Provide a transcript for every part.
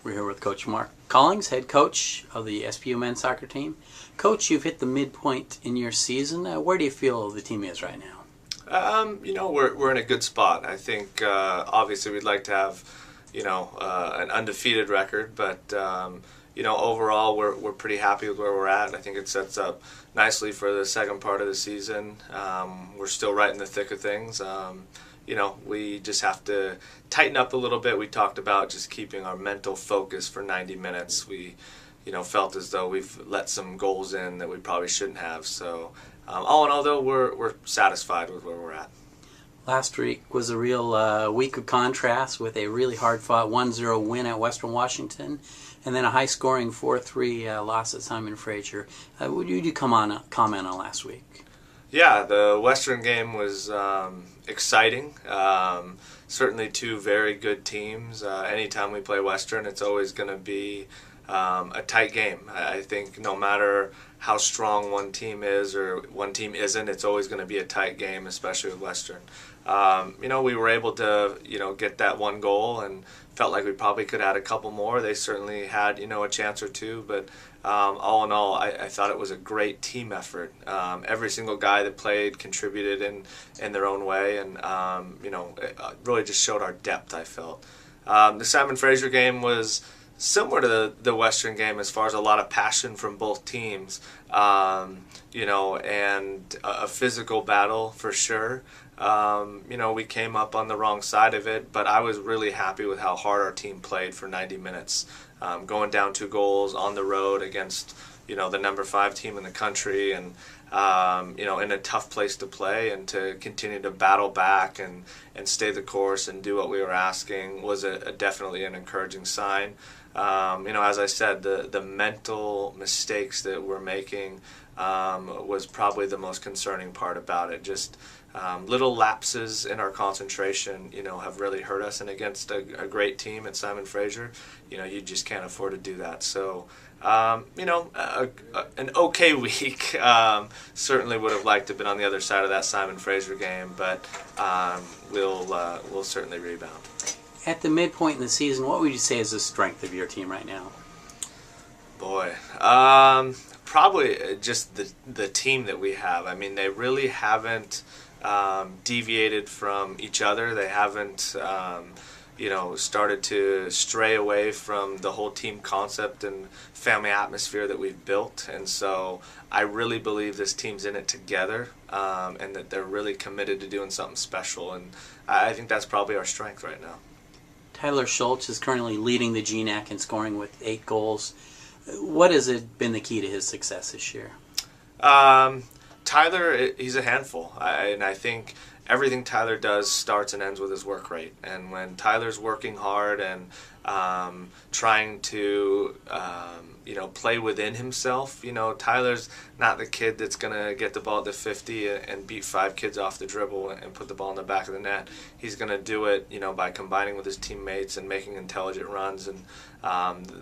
We're here with Coach Mark Collings, head coach of the SPU men's soccer team. Coach, you've hit the midpoint in your season. Where do you feel the team is right now? We're in a good spot. I think obviously we'd like to have, an undefeated record, but overall we're pretty happy with where we're at. I think it sets up nicely for the second part of the season. We're still right in the thick of things. We just have to tighten up a little bit. We talked about just keeping our mental focus for 90 minutes. We, felt as though we've let some goals in that we probably shouldn't have. So, all in all, though, we're satisfied with where we're at. Last week was a real week of contrast with a really hard-fought 1-0 win at Western Washington and then a high-scoring 4-3 loss at Simon Fraser. Would you comment on last week? Yeah, the Western game was exciting. Certainly two very good teams. Anytime we play Western, it's always going to be a tight game. I think no matter how strong one team is or one team isn't, it's always going to be a tight game, especially with Western. We were able to, get that one goal and felt like we probably could have had a couple more. They certainly had, a chance or two, but all in all, I thought it was a great team effort. Every single guy that played contributed in their own way, and it really just showed our depth, I felt. The Simon Fraser game was similar to the Western game as far as a lot of passion from both teams, and a physical battle for sure. We came up on the wrong side of it, but I was really happy with how hard our team played for 90 minutes. Going down 2 goals on the road against, the number 5 team in the country and, in a tough place to play, and to continue to battle back and stay the course and do what we were asking was definitely an encouraging sign. As I said, the mental mistakes that we're making was probably the most concerning part about it. Just little lapses in our concentration, have really hurt us. And against a great team at Simon Fraser, you just can't afford to do that. So, an okay week. Certainly would have liked to have been on the other side of that Simon Fraser game, but we'll certainly rebound. At the midpoint in the season, what would you say is the strength of your team right now? Boy, probably just the team that we have. I mean, they really haven't deviated from each other. They haven't, started to stray away from the whole team concept and family atmosphere that we've built. And so I really believe this team's in it together, and that they're really committed to doing something special. And I think that's probably our strength right now. Tyler Schultz is currently leading the GNAC in scoring with 8 goals. What has been the key to his success this year? Tyler, he's a handful, and I think everything Tyler does starts and ends with his work rate. And when Tyler's working hard and trying to play within himself, Tyler's not the kid that's going to get the ball at the 50 and beat 5 kids off the dribble and put the ball in the back of the net. He's going to do it, by combining with his teammates and making intelligent runs. And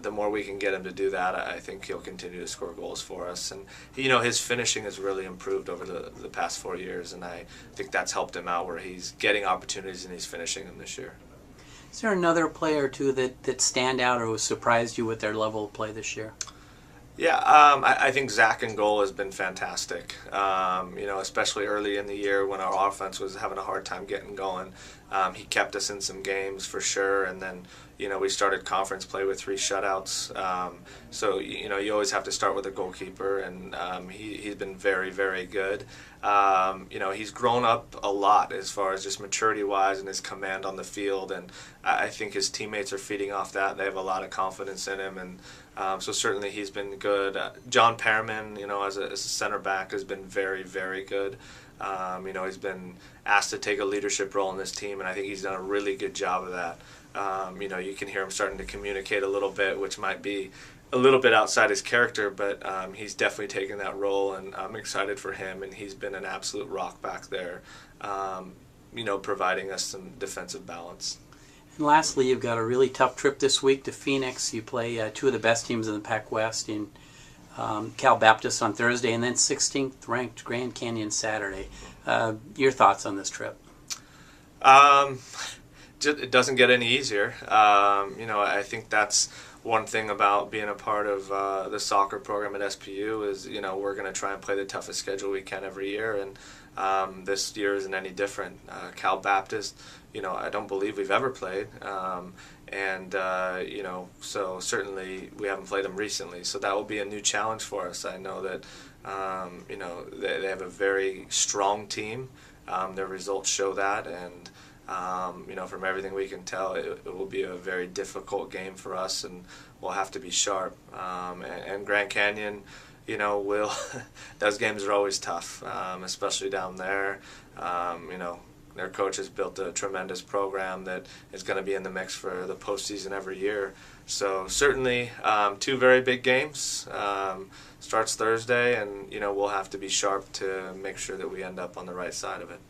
the more we can get him to do that, I think he'll continue to score goals for us. And, his finishing has really improved over the past 4 years, and I think that's helped him out where he's getting opportunities and he's finishing them this year. Is there another player or two that stand out or surprised you with their level of play this year? Yeah, I think Zach in goal has been fantastic, especially early in the year when our offense was having a hard time getting going. He kept us in some games for sure, and then, we started conference play with 3 shutouts. So, you always have to start with a goalkeeper, and he's been very, very good. He's grown up a lot as far as just maturity-wise and his command on the field, and I think his teammates are feeding off that. They have a lot of confidence in him, and so certainly he's been good. John Perriman, as a center back, has been very, very good. He's been asked to take a leadership role in this team, and I think he's done a really good job of that. You can hear him starting to communicate a little bit, which might be a little bit outside his character, but he's definitely taken that role, and I'm excited for him, and he's been an absolute rock back there, providing us some defensive balance. And lastly, you've got a really tough trip this week to Phoenix. You play 2 of the best teams in the Pac West in Cal Baptist on Thursday, and then 16th ranked Grand Canyon Saturday. Your thoughts on this trip? it doesn't get any easier. I think that's one thing about being a part of the soccer program at SPU is, we're going to try and play the toughest schedule we can every year, and this year isn't any different. Cal Baptist, I don't believe we've ever played, so certainly we haven't played them recently, so that will be a new challenge for us. I know that, they have a very strong team. Their results show that, and from everything we can tell, it will be a very difficult game for us, and we'll have to be sharp. And Grand Canyon, will those games are always tough, especially down there. Their coach has built a tremendous program that is going to be in the mix for the postseason every year. So certainly 2 very big games. Starts Thursday, and we'll have to be sharp to make sure that we end up on the right side of it.